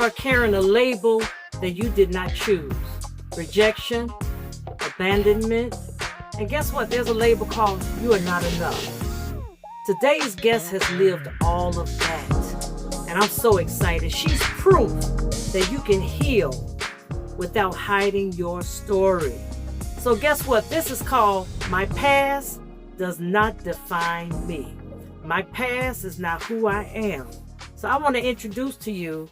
are carrying a label that you did not choose. Rejection, abandonment, and guess what? There's a label called you are not enough. Today's guest has lived all of that, and I'm so excited. She's proof that you can heal without hiding your story. So guess what? This is called My Past Does Not Define Me. My past is not who I am. So I want to introduce to you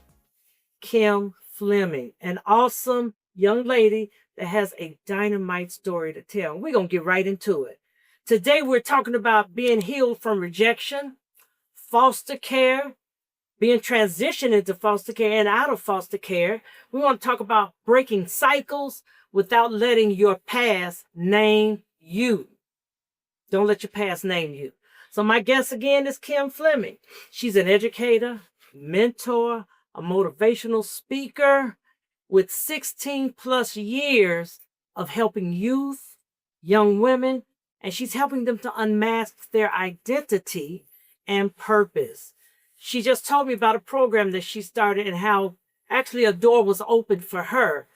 Kim Fleming, an awesome young lady that has a dynamite story to tell. We're going to get right into it. Today we're talking about being healed from rejection, foster care, being transitioned into foster care and out of foster care. We want to talk about breaking cycles without letting your past name you. Don't let your past name you. So my guest again is Kim Fleming. She's an educator, mentor, a motivational speaker with 16 plus years of helping youth, young women, and she's helping them to unmask their identity and purpose. She just told me about a program that she started and how actually a door was opened for her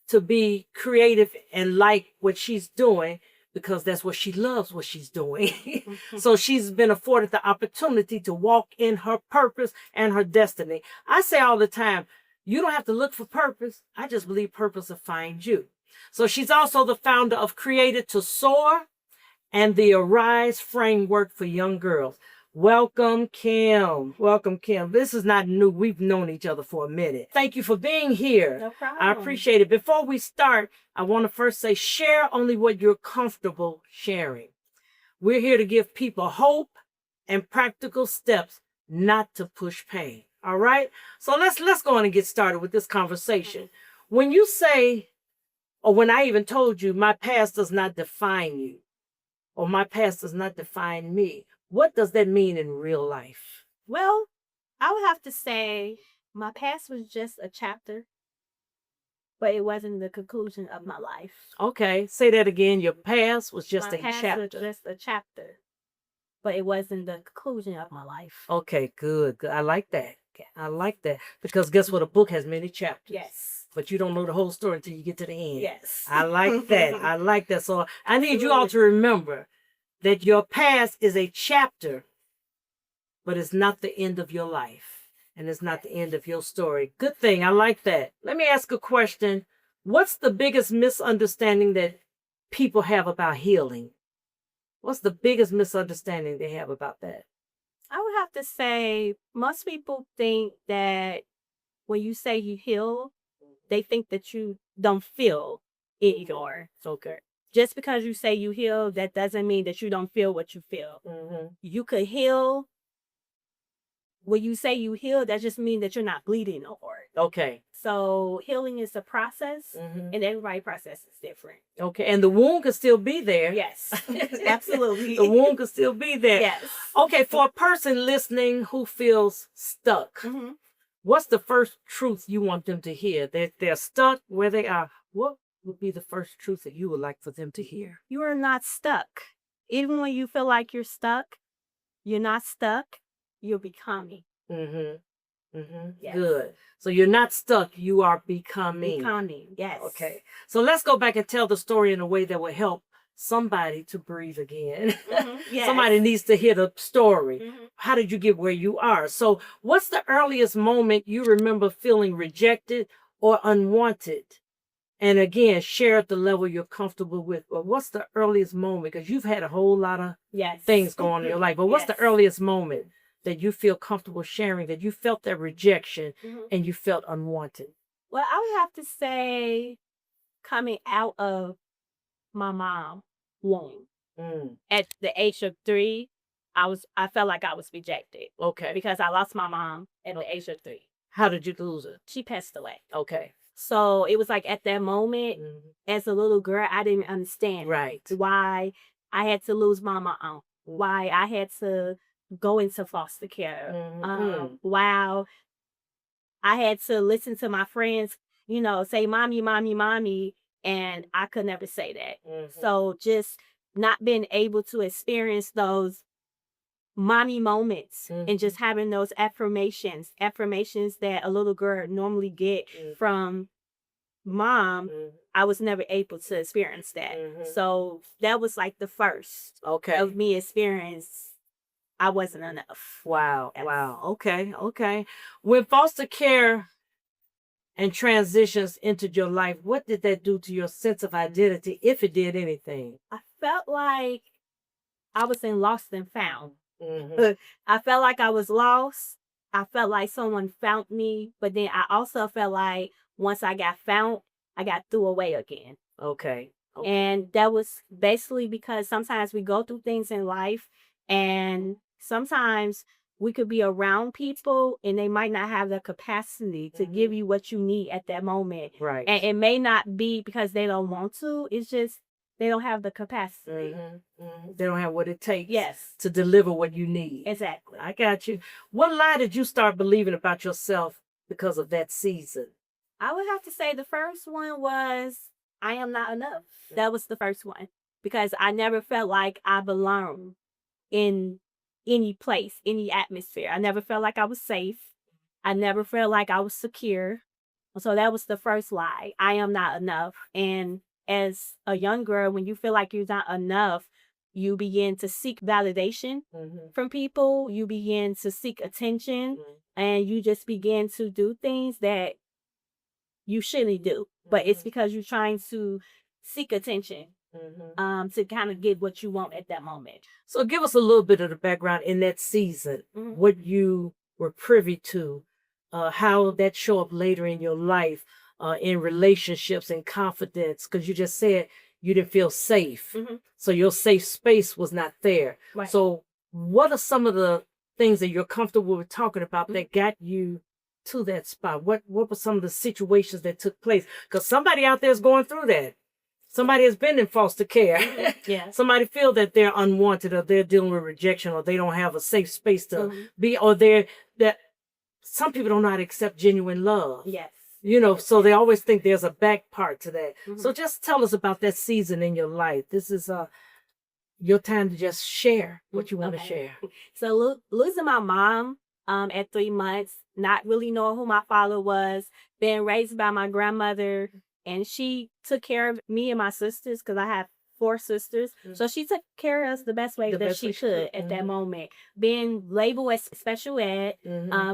to be creative and like what she's doing because that's what she loves, what she's doing. So she's been afforded the opportunity to walk in her purpose and her destiny. I say all the time, you don't have to look for purpose. I just believe purpose will find you. So she's also the founder of Created to Soar and the Arise framework for young girls. Welcome, Kim. Welcome, Kim. This is not new. We've known each other for a minute. Thank you for being here. No problem. I appreciate it. Before we start, I want to first say, share only what you're comfortable sharing. We're here to give people hope and practical steps, not to push pain. All right? So let's go on and get started with this conversation. When you say, or when I even told you, my past does not define you, or my past does not define me, what does that mean in real life? Well, I would have to say my past was just a chapter, but it wasn't the conclusion of my life. Okay, say that again. Your past was just My a past chapter. was just a chapter, but it wasn't the conclusion of my life. Okay, good. I like that. I like that. Because guess what? A book has many chapters. Yes. But you don't know the whole story until you get to the end. Yes. I like that. I like that. So I need you all to remember that your past is a chapter, but it's not the end of your life. And it's not the end of your story. Good thing. I like that. Let me ask a question. What's the biggest misunderstanding that people have about healing? What's the biggest misunderstanding they have about that? I would have to say most people think that when you say you heal, they think that you don't feel it anymore. Okay. Just because you say you heal, that doesn't mean that you don't feel what you feel. Mm-hmm. You could heal. When you say you heal, that just means that you're not bleeding no more. Okay. So healing is a process, Mm-hmm. and everybody's process is different. Okay. And the wound could still be there. Yes, absolutely. The wound could still be there. Yes. Okay. For a person listening who feels stuck, Mm-hmm. what's the first truth you want them to hear? They're stuck where they are. What would be the first truth that you would like for them to hear? You are not stuck. Even when you feel like you're stuck, you're not stuck. You're becoming. Mm-hmm. Mm-hmm. Yes. Good. So you're not stuck. You are becoming. Becoming. Yes. Okay. So let's go back and tell the story in a way that will help somebody to breathe again. Mm-hmm. Yes. Somebody needs to hear the story. Mm-hmm. How did you get where you are? So what's the earliest moment you remember feeling rejected or unwanted? And again, share at the level you're comfortable with. But what's the earliest moment? Because you've had a whole lot of Yes. things going on in your life. But what's Yes. the earliest moment that you feel comfortable sharing, that you felt that rejection Mm-hmm. and you felt unwanted? Well, I would have to say coming out of my mom's womb. Mm. At the age of 3, I felt like I was rejected Okay. because I lost my mom at the age of 3. How did you lose it? She passed away. Okay. So it was like at that moment, Mhm. as a little girl, I didn't understand Right. why I had to lose my mom, why I had to go into foster care, Mhm. while I had to listen to my friends, say mommy, mommy, mommy, and I could never say that. Mhm. So just not being able to experience those mommy moments and just having those affirmations that a little girl normally get from mom. I was never able to experience that. So that was like the first of me experience I wasn't enough. Wow. Wow. Okay. When foster care and transitions entered your life, what did that do to your sense of identity, if it did anything? I felt like I was in lost and found. I felt like I was lost. I felt like someone found me, but then I also felt like once I got found, I got threw away again. Okay. And that was basically because sometimes we go through things in life, and sometimes we could be around people and they might not have the capacity to give you what you need at that moment. Right. And it may not be because they don't want to, it's just they don't have the capacity. They don't have what it takes Yes. to deliver what you need. Exactly. I got you. What lie did you start believing about yourself because of that season? I would have to say the first one was I am not enough. That was the first one, because I never felt like I belonged in any place, any atmosphere. I never felt like I was safe. I never felt like I was secure. So that was the first lie. I am not enough. And as a young girl, when you feel like you're not enough, you begin to seek validation from people. You begin to seek attention, and you just begin to do things that you shouldn't do. But it's because you're trying to seek attention to kind of get what you want at that moment. So give us a little bit of the background in that season, what you were privy to, how that show up later in your life, in relationships and confidence, because you just said you didn't feel safe. So your safe space was not there. Right. So what are some of the things that you're comfortable with talking about that got you to that spot? What were some of the situations that took place? Because somebody out there is going through that. Somebody has been in foster care. Yeah. Somebody feel that they're unwanted, or they're dealing with rejection, or they don't have a safe space to be, or that some people don't know how to accept genuine love. Yes. You know, so they always think there's a back part to that. So just tell us about that season in your life. This is your time to just share what you want to share. So losing my mom at 3 months, not really knowing who my father was, being raised by my grandmother, and she took care of me and my sisters because I have 4 sisters. So she took care of us the best way that she could at that moment. Being labeled as special ed,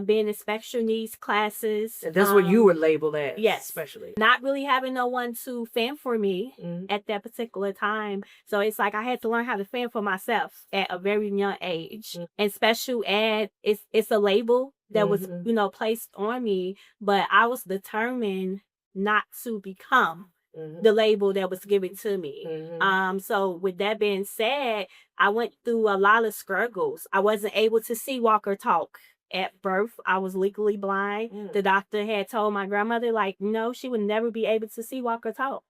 being in special needs classes. And that's what you were labeled as. Yes. Especially. Not really having no one to fend for me at that particular time. So it's like I had to learn how to fend for myself at a very young age. And special ed, it's a label that was, placed on me, but I was determined not to become the label that was given to me. So with that being said, I went through a lot of struggles. I wasn't able to see, walk, or talk. At birth, I was legally blind. The doctor had told my grandmother, like, no, she would never be able to see, walk, or talk.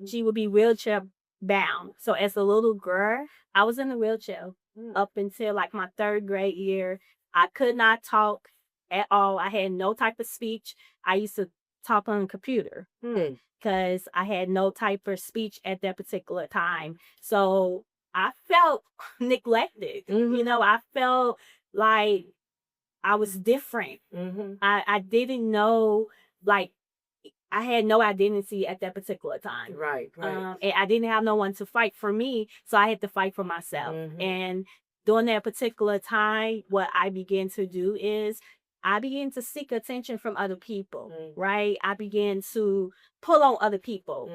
She would be wheelchair bound. So as a little girl, I was in a wheelchair up until like my 3rd grade year. I could not talk at all. I had no type of speech. I used to talk on a computer because I had no type of speech at that particular time. So I felt neglected. I felt like I was different. I didn't know, like, I had no identity at that particular time. Right. And I didn't have no one to fight for me, so I had to fight for myself. And during that particular time, what I began to do is I began to seek attention from other people, right? I began to pull on other people,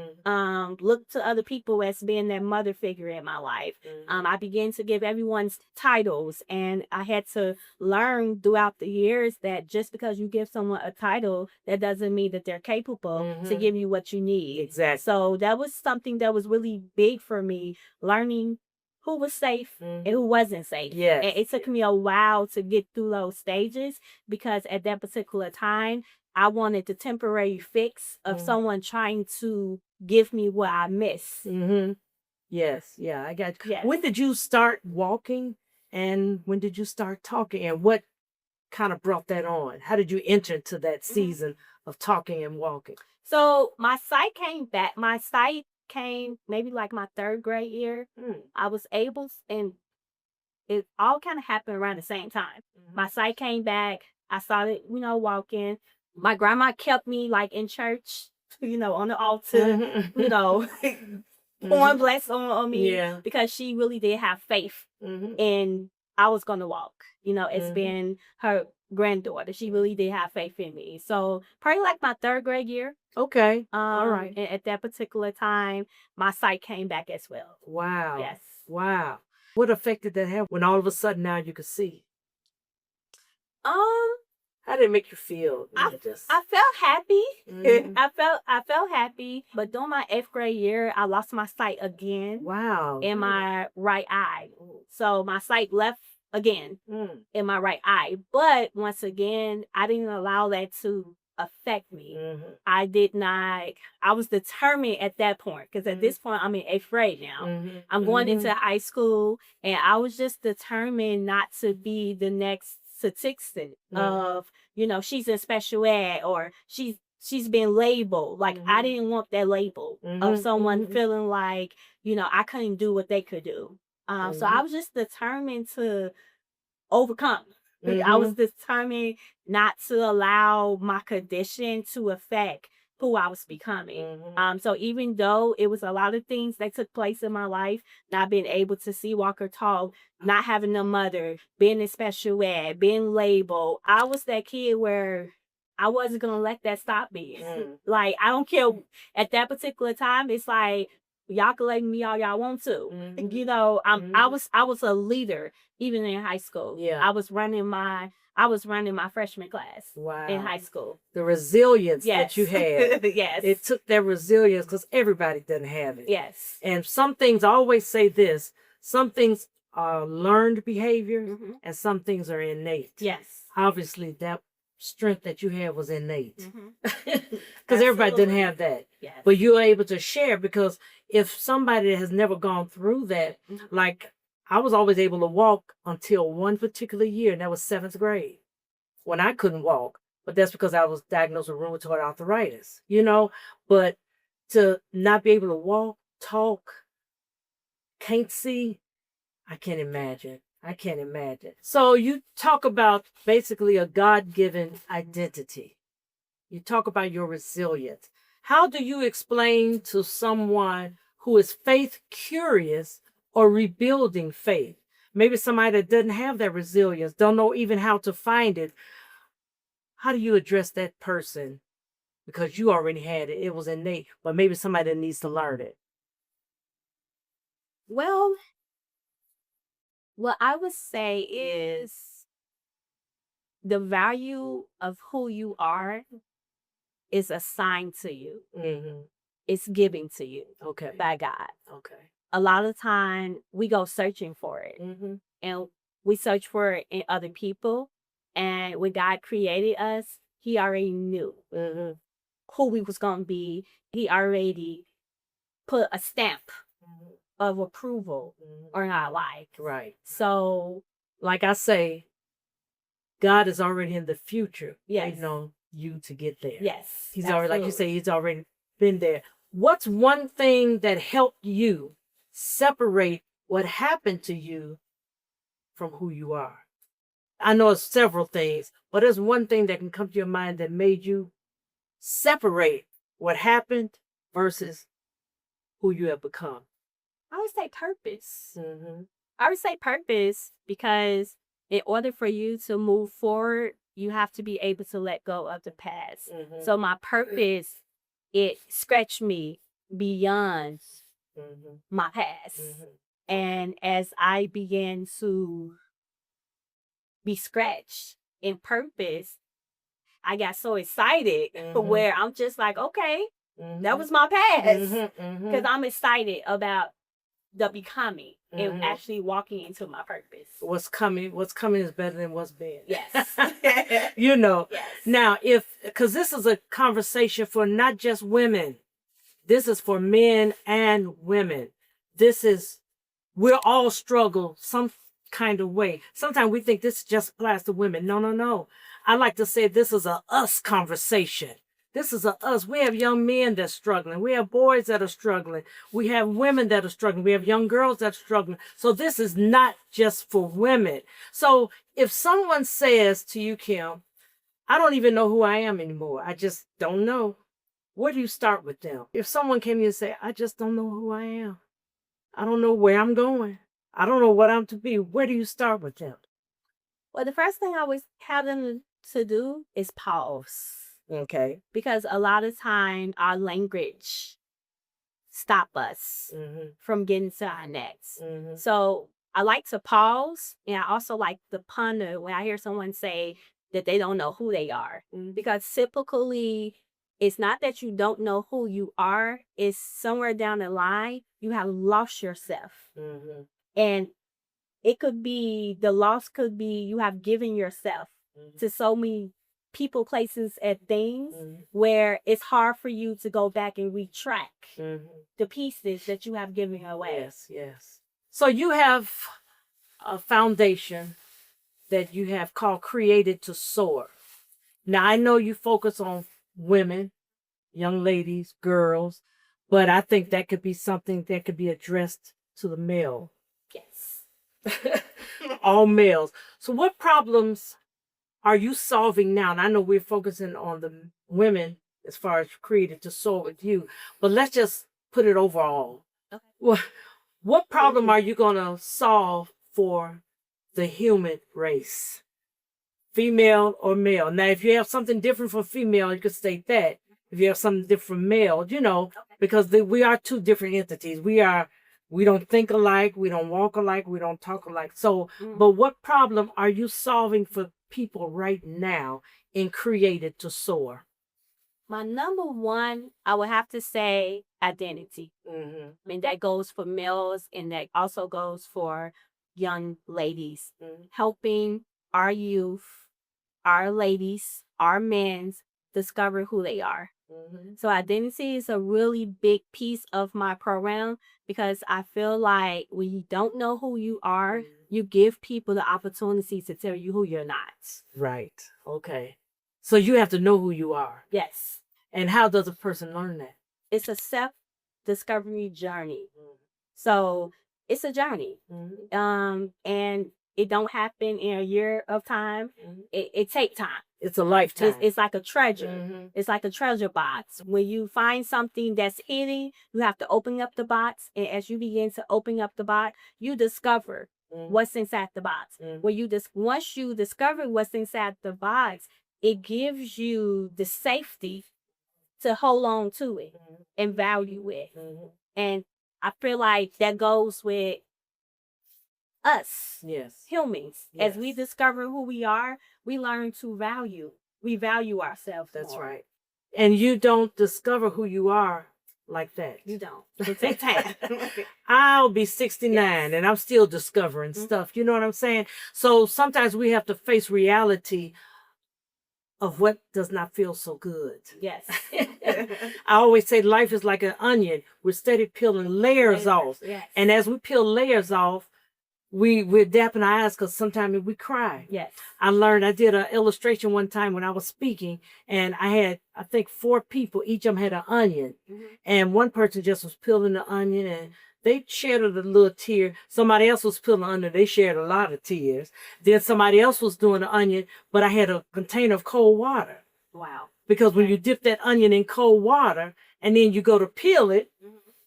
look to other people as being that mother figure in my life. I began to give everyone's titles, and I had to learn throughout the years that just because you give someone a title, that doesn't mean that they're capable to give you what you need. Exactly. So that was something that was really big for me, learning who was safe and who wasn't safe. Yes. And it took me a while to get through those stages, because at that particular time, I wanted the temporary fix of someone trying to give me what I miss. Yes. Yeah, I got you. Yes. When did you start walking, and when did you start talking, and what kind of brought that on? How did you enter into that season of talking and walking? So my sight came back. My sight came maybe like my 3rd grade year. I was able, and it all kind of happened around the same time. My sight came back. I started, walking. My grandma kept me like in church, on the altar, pouring bless on me because she really did have faith and I was going to walk. It's been her granddaughter. She really did have faith in me. So probably like my third grade year. Okay. All right. And at that particular time, my sight came back as well. Wow. Yes. Wow. What effect did that have when all of a sudden now you could see? How did it make you feel? I felt happy. I felt happy. But during my 8th grade year, I lost my sight again. Wow. In my right eye. So my sight left again in my right eye. But once again, I didn't allow that to affect me. I was determined at that point, because at this point I'm in 8th grade now. I'm going into high school, and I was just determined not to be the next statistic of, she's in special ed, or she's been labeled. Like, I didn't want that label of someone feeling like, I couldn't do what they could do. So I was just determined to overcome. I was determined not to allow my condition to affect who I was becoming. So even though it was a lot of things that took place in my life, not being able to see, walk, or talk, not having a mother, being in special ed, being labeled, I was that kid where I wasn't going to let that stop me. Like, I don't care. At that particular time, it's like, y'all can label me all y'all want to. I was a leader even in high school. Yeah. I was running my freshman class in high school. The resilience that you had. Yes. It took that resilience, because everybody doesn't have it. Yes. And some things, I always say this, some things are learned behavior and some things are innate. Yes. Obviously, that strength that you had was innate. Because everybody didn't have that. Yes. But you were able to share, because if somebody has never gone through that, like, I was always able to walk until one particular year, and that was 7th grade, when I couldn't walk. But that's because I was diagnosed with rheumatoid arthritis, But to not be able to walk, talk, can't see, I can't imagine. I can't imagine. So you talk about basically a God-given identity. You talk about your resilience. How do you explain to someone who is faith curious or rebuilding faith? Maybe somebody that doesn't have that resilience, don't know even how to find it. How do you address that person? Because you already had it. It was innate. But maybe somebody that needs to learn it. Well, what I would say is the value of who you are is assigned to you. It's given to you by God. Okay. A lot of time we go searching for it, and we search for it in other people. And when God created us, He already knew who we was going to be. He already put a stamp of approval on our life. Right. So, like I say, God is already in the future, yes, waiting on you to get there. Yes. He's already, like you say, He's already been there. What's one thing that helped you separate what happened to you from who you are? I know it's several things, but there's one thing that can come to your mind that made you separate what happened versus who you have become. I would say purpose. I would say purpose, because in order for you to move forward, you have to be able to let go of the past. So my purpose, it stretched me beyond my past. And as I began to be scratched in purpose, I got so excited where I'm just like, okay, that was my past. Because I'm excited about the becoming and actually walking into my purpose. What's coming is better than what's been. Yes. Yes. Now, because this is a conversation for not just women, this is for men and women. We're all struggle some kind of way. Sometimes we think this just applies to women. No. I like to say this is a us conversation. This is us. We have young men that's struggling. We have boys that are struggling. We have women that are struggling. We have young girls that are struggling. So this is not just for women. So if someone says to you, Kim, I don't even know who I am anymore. I just don't know. Where do you start with them? If someone came to you and say, I just don't know who I am. I don't know where I'm going. I don't know what I'm to be. Where do you start with them? Well, the first thing I always have them to do is pause. Okay. Because a lot of time our language stop us from getting to our next. So I like to pause, and I also like to ponder when I hear someone say that they don't know who they are. Because typically it's not that you don't know who you are, it's somewhere down the line you have lost yourself. And it could be, the loss could be you have given yourself to so many people, places, and things where it's hard for you to go back and retract the pieces that you have given away. Yes, yes. So you have a foundation that you have called Created to Soar. Now, I know you focus on women, young ladies, girls, but I think that could be something that could be addressed to the male. Yes. All males. So what problems are you solving now? And I know we're focusing on the women as far as Created to Soar with you, but let's just put it overall. Okay. What problem are you going to solve for the human race? Female or male? Now, if you have something different for female, you could state that. If you have something different for male, because we are two different entities. We don't think alike, we don't walk alike, we don't talk alike. So, but what problem are you solving for people right now in Created to Soar? My number one, I would have to say identity. I mean, that goes for males and that also goes for young ladies. Helping our youth, our ladies, our men discover who they are. So identity is a really big piece of my program because I feel like when you don't know who you are, you give people the opportunity to tell you who you're not. Right. Okay. So you have to know who you are. Yes. And how does a person learn that? It's a self-discovery journey. So it's a journey. And it don't happen in a year of time. It takes time. It's a lifetime. It's like a treasure. It's like a treasure box. When you find something that's hidden, you have to open up the box. And as you begin to open up the box, you discover what's inside the box. Once you discover what's inside the box, it gives you the safety to hold on to it and value it. And I feel like that goes with us, humans. As we discover who we are, we learn to value. We value ourselves. That's more. right. And you don't discover who you are like that. You don't. It takes time. I'll be 69 and I'm still discovering stuff. You know what I'm saying? So sometimes we have to face reality of what does not feel so good. Yes. I always say life is like an onion. We're steady peeling layers off. Yes. And as we peel layers off, we're dapping our eyes because sometimes we cry. Yes. I did an illustration one time when I was speaking, and I had, I think, 4 people. Each of them had an onion. And one person just was peeling the onion, and they shed a little tear. Somebody else was peeling the onion. They shared a lot of tears. Then somebody else was doing the onion, but I had a container of cold water. Wow. Because when you dip that onion in cold water, and then you go to peel it,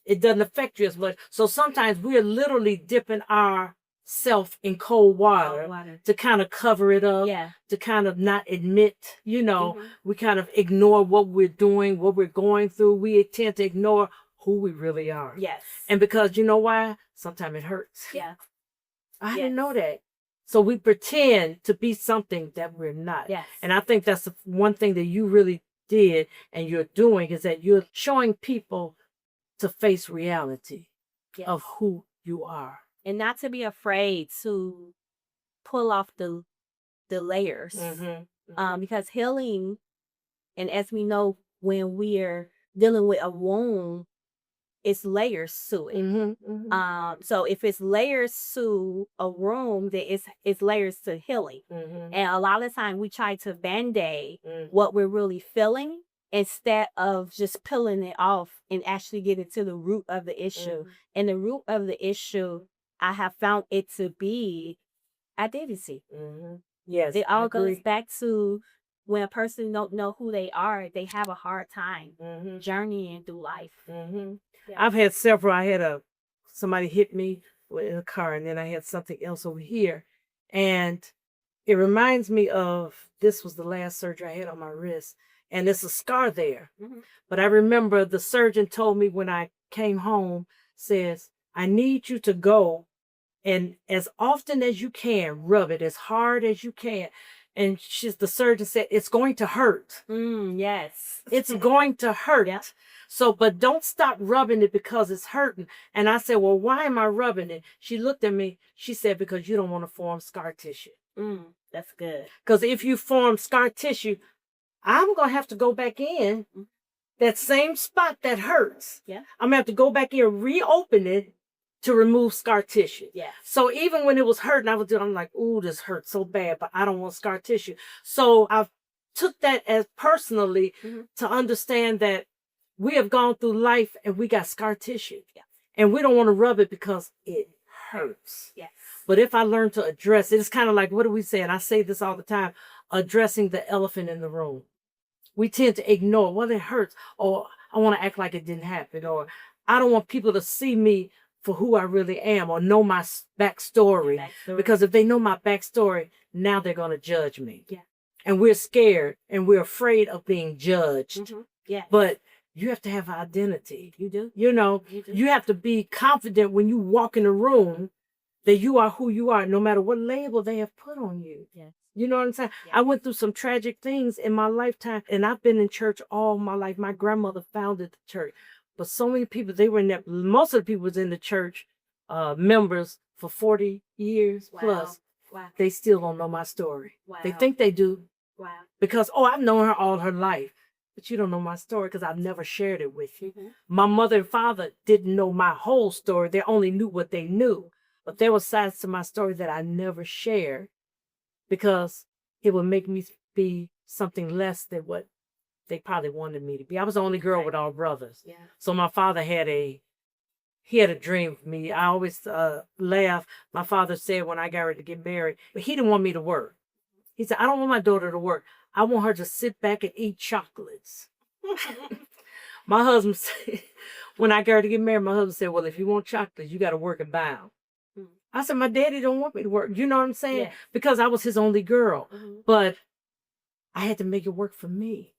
it doesn't affect you as much. So sometimes we're literally dipping our self in cold water to kind of cover it up, to kind of not admit, we kind of ignore what we're doing, what we're going through. We tend to ignore who we really are. Yes. And because you know why? Sometimes it hurts. Yeah. I didn't know that. So we pretend to be something that we're not. Yes. And I think that's the one thing that you really did and you're doing is that you're showing people to face reality of who you are. And not to be afraid to pull off the layers. Because healing, and as we know, when we're dealing with a wound, it's layers to it. So if it's layers to a wound, then it's layers to healing. And a lot of time we try to band-aid what we're really feeling instead of just peeling it off and actually getting to the root of the issue. And the root of the issue, I have found it to be identity. Yes, It I all goes agree. back to when a person don't know who they are, they have a hard time journeying through life. Yeah. I've had several. I had somebody hit me in a car, and then I had something else over here, and it reminds me of this was the last surgery I had on my wrist, and it's a scar there. But I remember the surgeon told me when I came home, says, I need you to go and as often as you can, rub it as hard as you can. And the surgeon said, it's going to hurt. Yes. It's going to hurt. Yep. So, but don't stop rubbing it because it's hurting. And I said, well, why am I rubbing it? She looked at me. She said, because you don't want to form scar tissue. That's good. Because if you form scar tissue, I'm going to have to go back in that same spot that hurts. Yeah. I'm going to have to go back in, reopen it to remove scar tissue. Yeah. So even when it was hurting, I'm like, ooh, this hurts so bad, but I don't want scar tissue. So I took that as personally to understand that we have gone through life and we got scar tissue. Yeah. And we don't want to rub it because it hurts. Yes. But if I learn to address it, it's kind of like, what do we say? And I say this all the time, addressing the elephant in the room. We tend to ignore, well, it hurts, or I want to act like it didn't happen, or I don't want people to see me for who I really am or know my backstory. Because if they know my backstory, now they're going to judge me. Yeah. And we're scared and we're afraid of being judged. Yeah. But you have to have identity. You do. You know, you have to be confident when you walk in a room that you are who you are, no matter what label they have put on you. Yes. You know what I'm saying? Yeah. I went through some tragic things in my lifetime, and I've been in church all my life. My grandmother founded the church. But so many people, most of the people was in the church, members for 40 years plus. Wow. They still don't know my story. Wow. They think they do. Wow. Because, I've known her all her life. But you don't know my story because I've never shared it with you. My mother and father didn't know my whole story. They only knew what they knew. But there were sides to my story that I never shared because it would make me be something less than what they probably wanted me to be. I was the only girl with all brothers. Yeah. So my father had a dream for me. I always laugh. My father said when I got ready to get married, but he didn't want me to work. He said, I don't want my daughter to work. I want her to sit back and eat chocolates. My husband said, when I got ready to get married, my husband said, well, if you want chocolates, you got to work and buy them. I said, my daddy don't want me to work. You know what I'm saying? Yeah. Because I was his only girl. But I had to make it work for me.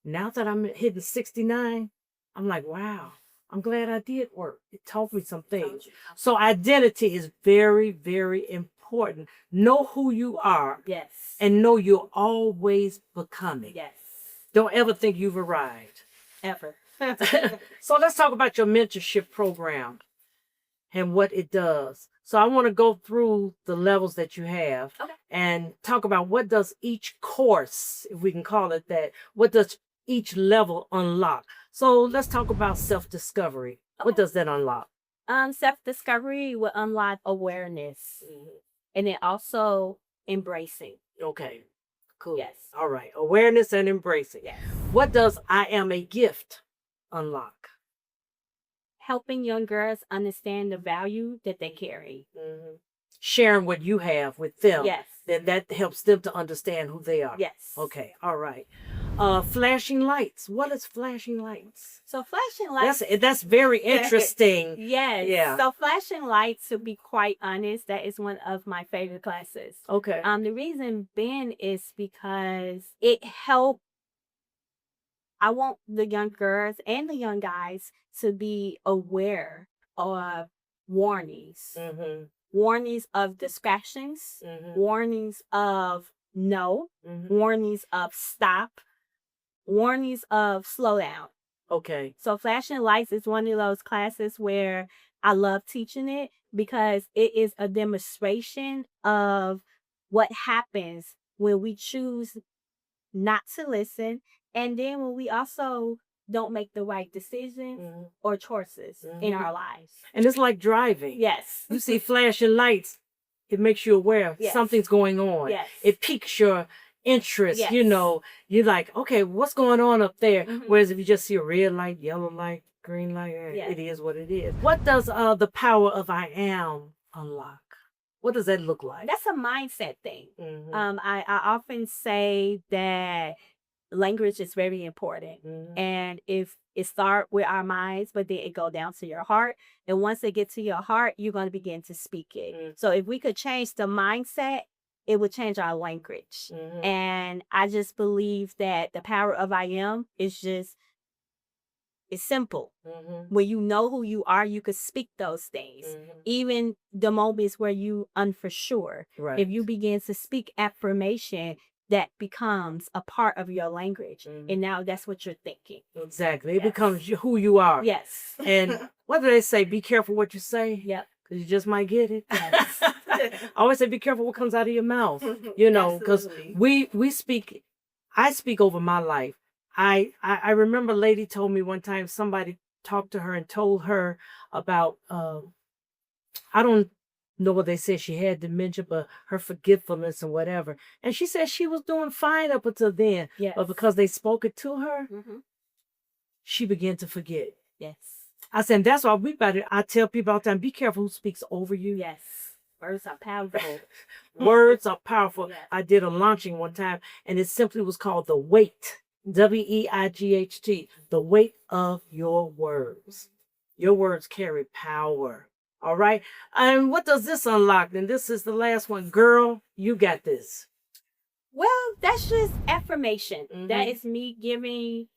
Now that I'm hitting 69, I'm like, wow, I'm glad I did work. It taught me some things. So identity is very, very important. Know who you are. Yes. And know you're always becoming. Yes. Don't ever think you've arrived. Ever. So let's talk about your mentorship program and what it does. So I want to go through the levels that you have and talk about what does each course, if we can call it that, what does each level unlock? So let's talk about self-discovery. What does that unlock? Self-discovery will unlock awareness and then also embracing. Okay, cool. Yes. All right. Awareness and embracing. Yes. What does I am a gift unlock? Helping young girls understand the value that they carry. Sharing what you have with them. Yes. Then that helps them to understand who they are. Yes. Okay. All right. Flashing lights. What is flashing lights? So flashing lights. That's very interesting. Yes. Yeah. So flashing lights, to be quite honest, that is one of my favorite classes. Okay. The reason being is because it helped. I want the young girls and the young guys to be aware of warnings. Warnings of distractions. Warnings of no. Warnings of stop. Warnings of slow down. Okay. So flashing lights is one of those classes where I love teaching it because it is a demonstration of what happens when we choose not to listen, and then when we also don't make the right decisions or choices in our lives. And it's like driving. Yes. You see flashing lights, it makes you aware something's going on. Yes. It piques your interest, Yes. you're like, okay, what's going on up there? Mhm. Whereas if you just see a red light, yellow light, green light, Yeah. it is what it is. What does the power of I am unlock? What does that look like? That's a mindset thing. Mhm. I often say that language is very important. Mhm. And if it start with our minds, but then it go down to your heart. And once it get to your heart, you're going to begin to speak it. Mhm. So if we could change the mindset, it would change our language. Mhm. And I just believe that the power of I am is just, it's simple. Mhm. When you know who you are, you could speak those things. Mhm. Even the moments where you unsure. Right. If you begin to speak affirmation, that becomes a part of your language. Mhm. And now that's what you're thinking. Exactly. It Yes. becomes who you are. Yes. And what do they say? Be careful what you say. Yep. Because you just might get it. Yes. I always say be careful what comes out of your mouth. Because Absolutely. we speak, I speak over my life. I remember a lady told me one time somebody talked to her and told her about I don't know what they said she had dementia, but her forgetfulness and whatever. And she said she was doing fine up until then. Yes. But because they spoke it to her, Mm-hmm. she began to forget. Yes. I said, that's why I tell people all the time, be careful who speaks over you. Yes. Words are powerful. Words are powerful. Yes. I did a launching one time, and it simply was called The Weight, WEIGHT, the weight of your words. Your words carry power. All right. And what does this unlock? And this is the last one. Girl, you got this. Well, that's just affirmation. Mhm. That is me giving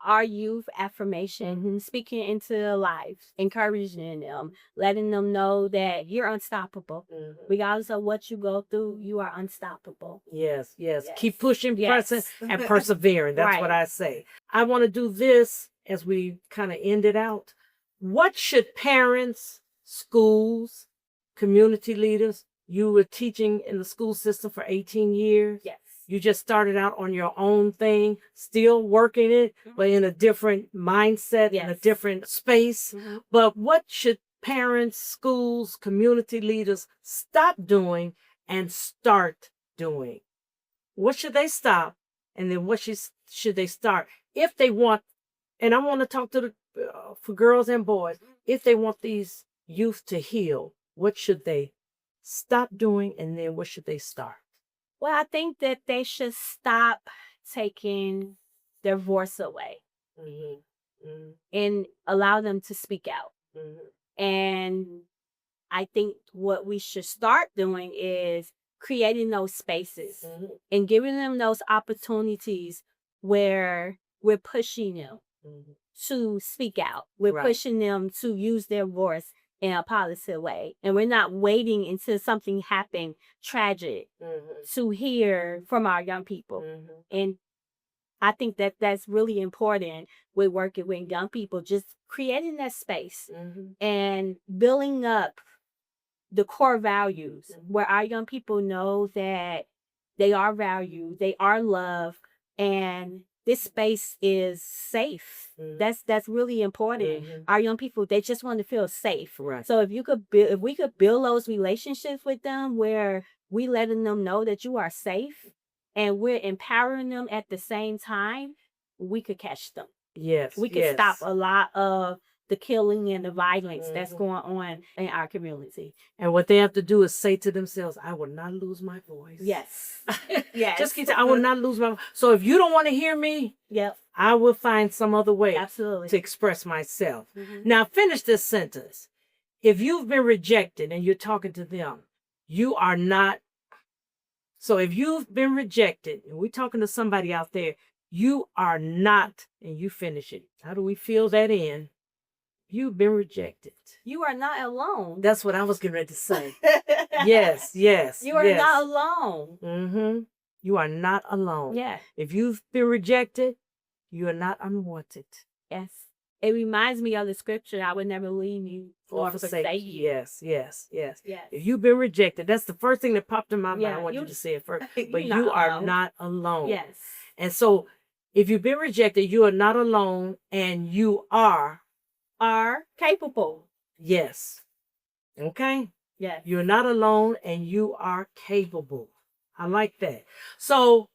our youth affirmation, speaking into their lives, encouraging them, letting them know that you're unstoppable. Regardless of what you go through, you are unstoppable. Yes, yes. Yes. Keep pushing, Yes. pressing, and persevering. That's what Right. I say. I want to do this as we kind of end it out. What should parents, schools, community leaders, you were teaching in the school system for 18 years. Yes. You just started out on your own thing, still working it, but in a different mindset, in a Yes. different space. Mhm. But what should parents, schools, community leaders stop doing and start doing? What should they stop? And then what should they start? If they want, and I want to talk to for girls and boys, if they want these youth to heal, what should they stop doing? And then what should they start? Well, I think that they should stop taking their voice away and allow them to speak out. And I think what we should start doing is creating those spaces and giving them those opportunities where we're pushing them to speak out. We're Right. pushing them to use their voice in a positive way. And we're not waiting until something happened tragic to hear from our young people. And I think that that's really important with working with young people, just creating that space and building up the core values where our young people know that they are valued, they are loved, and this space is safe. That's really important. Our young people, they just want to feel safe. Right. So if we could build those relationships with them where we letting them know that you are safe and we're empowering them at the same time, we could catch them. Yes. We could stop a lot of the killing and the violence that's going on in our community. And what they have to do is say to themselves, I will not lose my voice. Yes. Yes. Just keep saying, I will not lose my voice. So if you don't want to hear me, Yep. I will find some other way Absolutely. to express myself. Now finish this sentence. If you've been rejected and you're talking to them, you are not. So if you've been rejected and we're talking to somebody out there, you are not, and you finish it. How do we feel that in? You've been rejected. You are not alone. That's what I was getting ready to say. Yes. You are not alone. You are not alone. Yeah. If you've been rejected, you are not unwanted. Yes. It reminds me of the scripture, I would never leave you or forsake you. Yes. Yes. If you've been rejected, that's the first thing that popped in my mind. Yeah, I want you to say it first. you're But not you are alone. not alone. Yes. And so if you've been rejected, you are not alone and you are capable. Yes. Okay? Yes. You're not alone and you are capable. I like that. So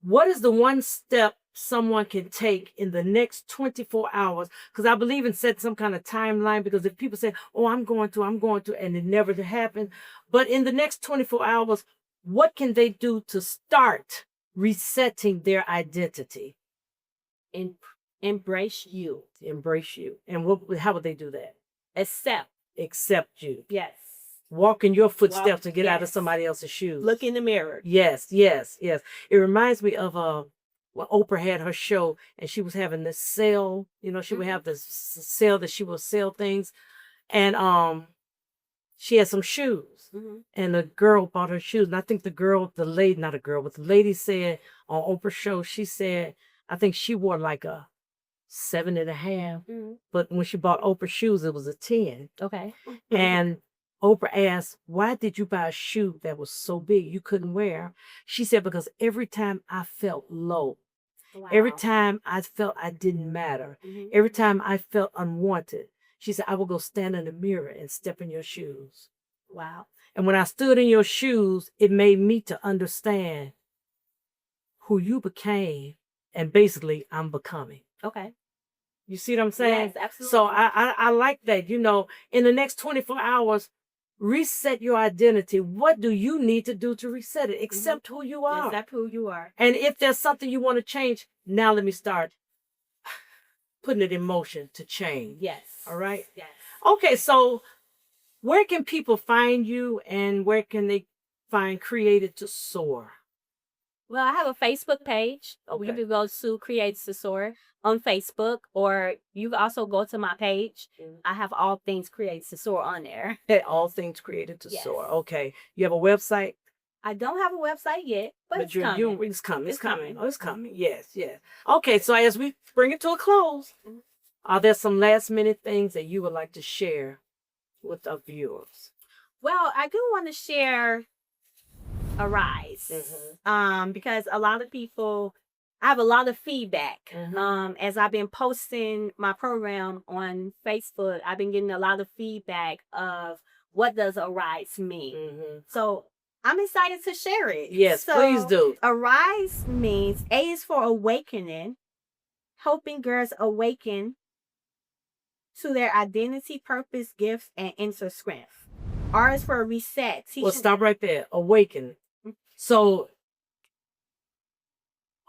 what is the one step someone can take in the next 24 hours? Because I believe in setting some kind of timeline, because if people say, oh, I'm going to, and it never happened. But in the next 24 hours, what can they do to start resetting their identity? Embrace you. Embrace you. And how would they do that? Accept you. Yes. Walk in your footsteps and get out of somebody else's shoes. Look in the mirror. Yes. It reminds me of when Oprah had her show and she was having this sale. She would have this sale that she would sell things, and she had some shoes, and the girl bought her shoes. And I think the lady said on Oprah's show, she said, I think she wore like a 7.5, but when she bought Oprah's shoes, it was a 10. Okay. And Oprah asked, why did you buy a shoe that was so big you couldn't wear? She said, because every time I felt low, every time I felt I didn't matter, every time I felt unwanted, she said, I would go stand in the mirror and step in your shoes. Wow. And when I stood in your shoes, it made me to understand who you became, and basically I'm becoming. Okay. You see what I'm saying? Yes, absolutely. So I like that. In the next 24 hours, reset your identity. What do you need to do to reset it? Accept who you are. Accept who you are. And if there's something you want to change, now let me start putting it in motion to change. Yes. All right? Yes. Okay, so where can people find you, and where can they find Created to Soar? Well, I have a Facebook page. Okay. You can go to Created to Soar on Facebook, or you can also go to my page. I have all things Created to Soar on there. All things Created to Yes. Soar. Okay. You have a website? I don't have a website yet, but it's coming. It's coming. It's coming. Oh, it's coming. Yes. Okay, so as we bring it to a close, are there some last minute things that you would like to share with our viewers? Well, I do want to share Arise. Because a lot of people, I have a lot of feedback. As I've been posting my program on Facebook, I've been getting a lot of feedback of what does Arise mean. So I'm excited to share it. Yes, please do. Arise means, A is for awakening, helping girls awaken to their identity, purpose, gifts, and inner strength. R is for reset. Well, stop right there. Awaken. So,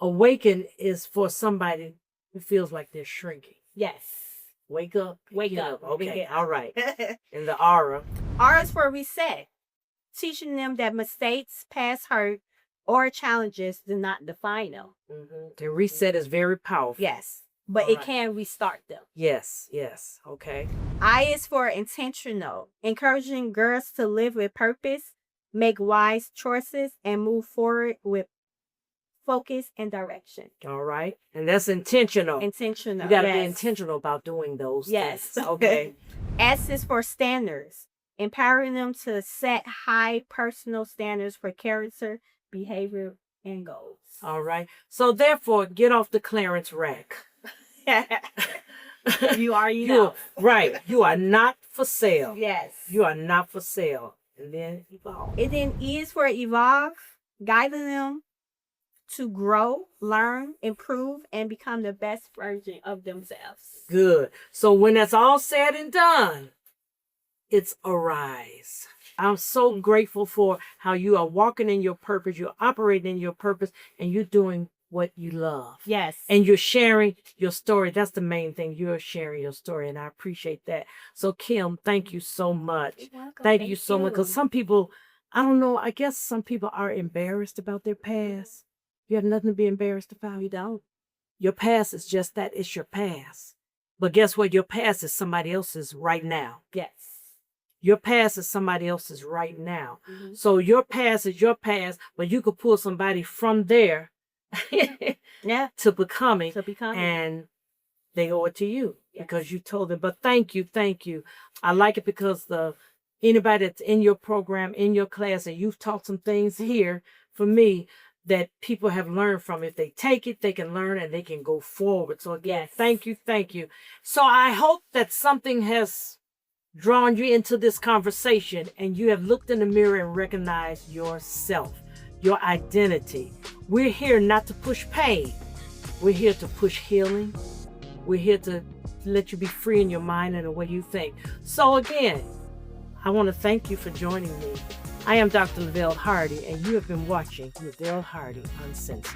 awaken is for somebody who feels like they're shrinking. Yes. Wake up. Wake up. Okay. All right. And the aura. R is for reset. Teaching them that mistakes, past hurt, or challenges do not define them. The reset is very powerful. Yes. But it can restart them. Yes. Okay. I is for intentional. Encouraging girls to live with purpose, make wise choices, and move forward with focus and direction. All right. And that's intentional. Intentional. You got to be intentional about doing those things. Okay. S is for standards. Empowering them to set high personal standards for character, behavior, and goals. All right. So therefore, get off the clearance rack. You are enough. Right. You are not for sale. Yes. You are not for sale. And then evolve. And then E is for evolve, guiding them to grow, learn, improve, and become the best version of themselves. Good. So when that's all said and done, it's Arise. I'm so grateful for how you are walking in your purpose, you're operating in your purpose, and you're doing what you love. Yes. And you're sharing your story. That's the main thing. You're sharing your story, and I appreciate that. So, Kim, thank you so much. You're welcome. Thank you so much. Because some people, I don't know, I guess some people are embarrassed about their past. You have nothing to be embarrassed about. You don't. Your past is just that. It's your past. But guess what? Your past is somebody else's right now. Yes. Your past is somebody else's right now. So your past is your past, but you could pull somebody from there to becoming. And they owe it to you because you told them. But thank you. I like it because anybody that's in your program, in your class, and you've taught some things here for me that people have learned from. If they take it, they can learn and they can go forward. So again, thank you. So I hope that something has drawn you into this conversation and you have looked in the mirror and recognized yourself. your identity. We're here not to push pain. We're here to push healing. We're here to let you be free in your mind and the way you think. So again, I want to thank you for joining me. I am Dr. LaVel Hardy, and you have been watching LaVel Hardy Uncensored.